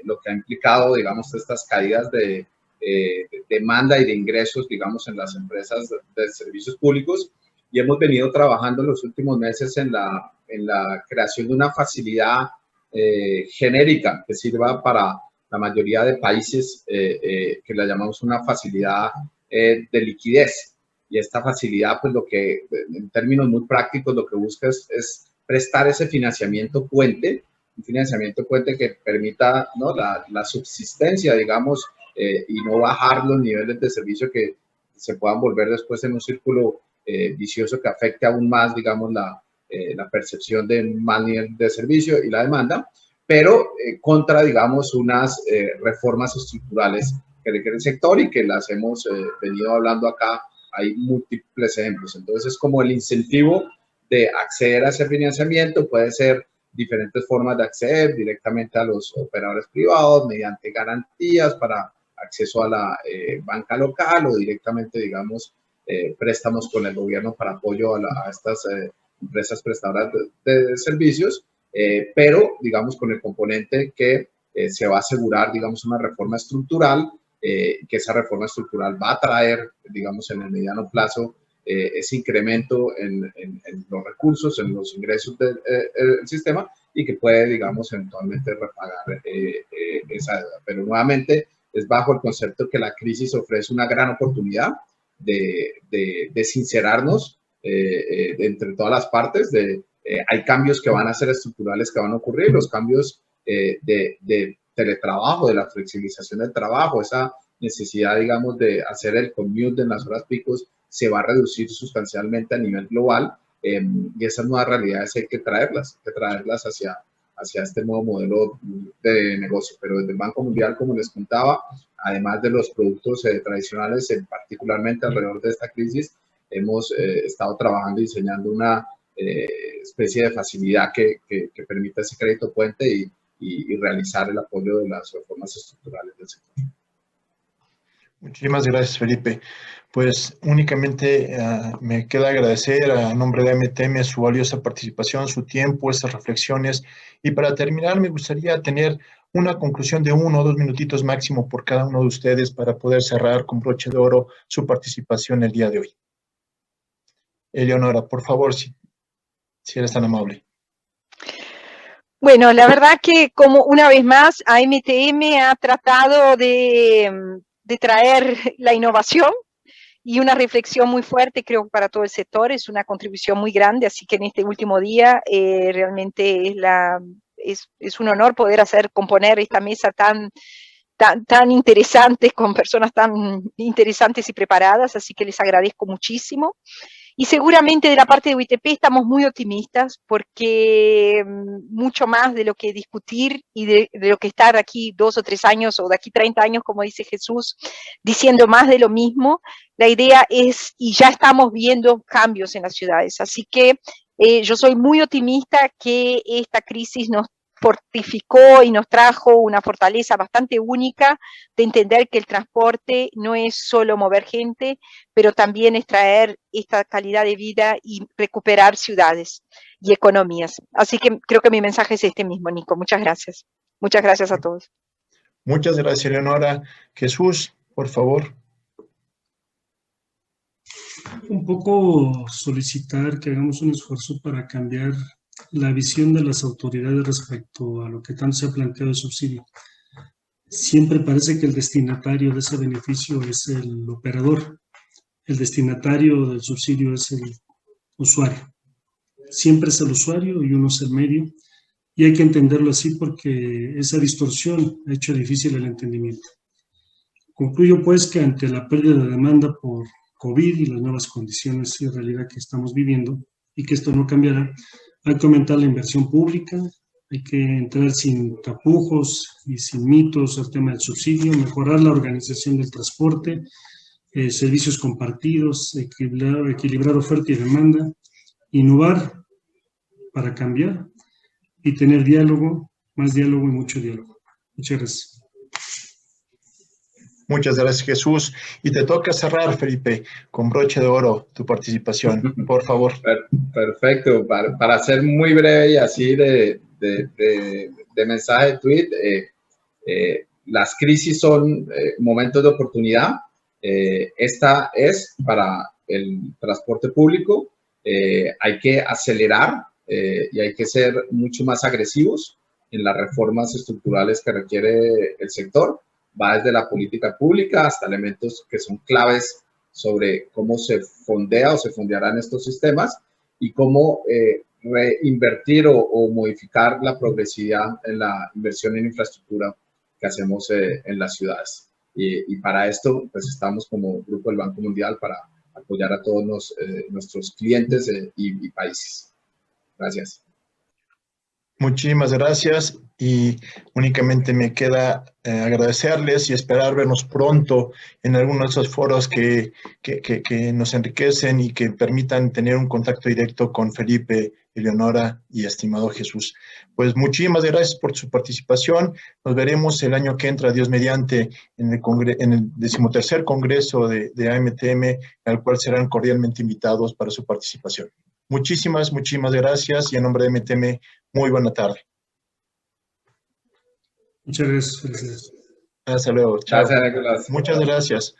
lo que ha implicado, digamos, estas caídas de demanda y de ingresos, digamos, en las empresas de servicios públicos, y hemos venido trabajando en los últimos meses en la creación de una facilidad genérica que sirva para la mayoría de países, que la llamamos una facilidad de liquidez. Y esta facilidad, pues lo que, en términos muy prácticos, lo que busca es prestar ese financiamiento puente, un financiamiento puente que permita, ¿no?, la subsistencia, digamos, y no bajar los niveles de servicio que se puedan volver después en un círculo vicioso que afecte aún más, digamos, la percepción de un mal nivel de servicio y la demanda, pero contra, digamos, unas reformas estructurales que requiere el sector y que las hemos venido hablando acá. Hay múltiples ejemplos. Entonces, como el incentivo de acceder a ese financiamiento puede ser diferentes formas de acceder directamente a los operadores privados, mediante garantías para acceso a la banca local, o directamente, digamos, préstamos con el gobierno para apoyo a estas empresas prestadoras de servicios, pero, digamos, con el componente que se va a asegurar, digamos, una reforma estructural, que esa reforma estructural va a traer, digamos, en el mediano plazo, ese incremento en los recursos, en los ingresos del sistema, y que puede, digamos, eventualmente repagar esa deuda. Pero nuevamente es bajo el concepto que la crisis ofrece una gran oportunidad de sincerarnos entre todas las partes, de Hay cambios que van a ser estructurales, que van a ocurrir, los cambios de teletrabajo, de la flexibilización del trabajo, esa necesidad, digamos, de hacer el commute en las horas picos se va a reducir sustancialmente a nivel global, y esas nuevas realidades hay que traerlas hacia este nuevo modelo de negocio. Pero desde el Banco Mundial, como les contaba, además de los productos tradicionales, particularmente alrededor de esta crisis, hemos estado trabajando y diseñando una especie de facilidad que permita ese crédito puente y realizar el apoyo de las reformas estructurales del sector. Muchísimas gracias, Felipe. Pues únicamente me queda agradecer a nombre de AMTM su valiosa participación, su tiempo, esas reflexiones. Y para terminar, me gustaría tener una conclusión de 1 o 2 minutitos máximo por cada uno de ustedes para poder cerrar con broche de oro su participación el día de hoy. Eleonora, por favor, si eres tan amable. Bueno, la verdad que como una vez más AMTM ha tratado de traer la innovación y una reflexión muy fuerte, creo, para todo el sector. Es una contribución muy grande, así que en este último día realmente es un honor poder componer esta mesa tan interesante, con personas tan interesantes y preparadas, así que les agradezco muchísimo. Y seguramente de la parte de UITP estamos muy optimistas, porque mucho más de lo que discutir y de lo que estar aquí 2 o 3 años o de aquí 30 años, como dice Jesús, diciendo más de lo mismo, la idea es, y ya estamos viendo cambios en las ciudades. Así que yo soy muy optimista que esta crisis nos fortificó y nos trajo una fortaleza bastante única de entender que el transporte no es solo mover gente, pero también es traer esta calidad de vida y recuperar ciudades y economías. Así que creo que mi mensaje es este mismo, Nico. Muchas gracias. Muchas gracias a todos. Muchas gracias, Eleonora. Jesús, por favor. Un poco solicitar que hagamos un esfuerzo para cambiar la visión de las autoridades respecto a lo que tanto se ha planteado de subsidio. Siempre parece que el destinatario de ese beneficio es el operador, el destinatario del subsidio es el usuario. Siempre es el usuario y uno es el medio, y hay que entenderlo así porque esa distorsión ha hecho difícil el entendimiento. Concluyo pues que ante la pérdida de demanda por COVID y las nuevas condiciones y realidad que estamos viviendo, y que esto no cambiará, hay que aumentar la inversión pública, hay que entrar sin tapujos y sin mitos al tema del subsidio, mejorar la organización del transporte, servicios compartidos, equilibrar oferta y demanda, innovar para cambiar y tener diálogo, más diálogo y mucho diálogo. Muchas gracias. Muchas gracias, Jesús. Y te toca cerrar, Felipe, con broche de oro tu participación, por favor. Perfecto. Para ser muy breve y así de mensaje de tweet, las crisis son momentos de oportunidad. Esta es para el transporte público. Hay que acelerar y hay que ser mucho más agresivos en las reformas estructurales que requiere el sector. Va desde la política pública hasta elementos que son claves sobre cómo se fondea o se fondearán estos sistemas y cómo reinvertir o modificar la progresividad en la inversión en infraestructura que hacemos en las ciudades. Y para esto, pues estamos como Grupo del Banco Mundial para apoyar a todos nuestros clientes y países. Gracias. Muchísimas gracias y únicamente me queda agradecerles y esperar vernos pronto en alguno de esos foros que nos enriquecen y que permitan tener un contacto directo con Felipe, Eleonora y estimado Jesús. Pues muchísimas gracias por su participación. Nos veremos el año que entra, Dios mediante, en el 13º Congreso de AMTM, al cual serán cordialmente invitados para su participación. Muchísimas gracias y en nombre de AMTM, muy buena tarde. Muchas gracias. Felicidades. Hasta luego. Chao. Gracias, Nicolás. Muchas gracias.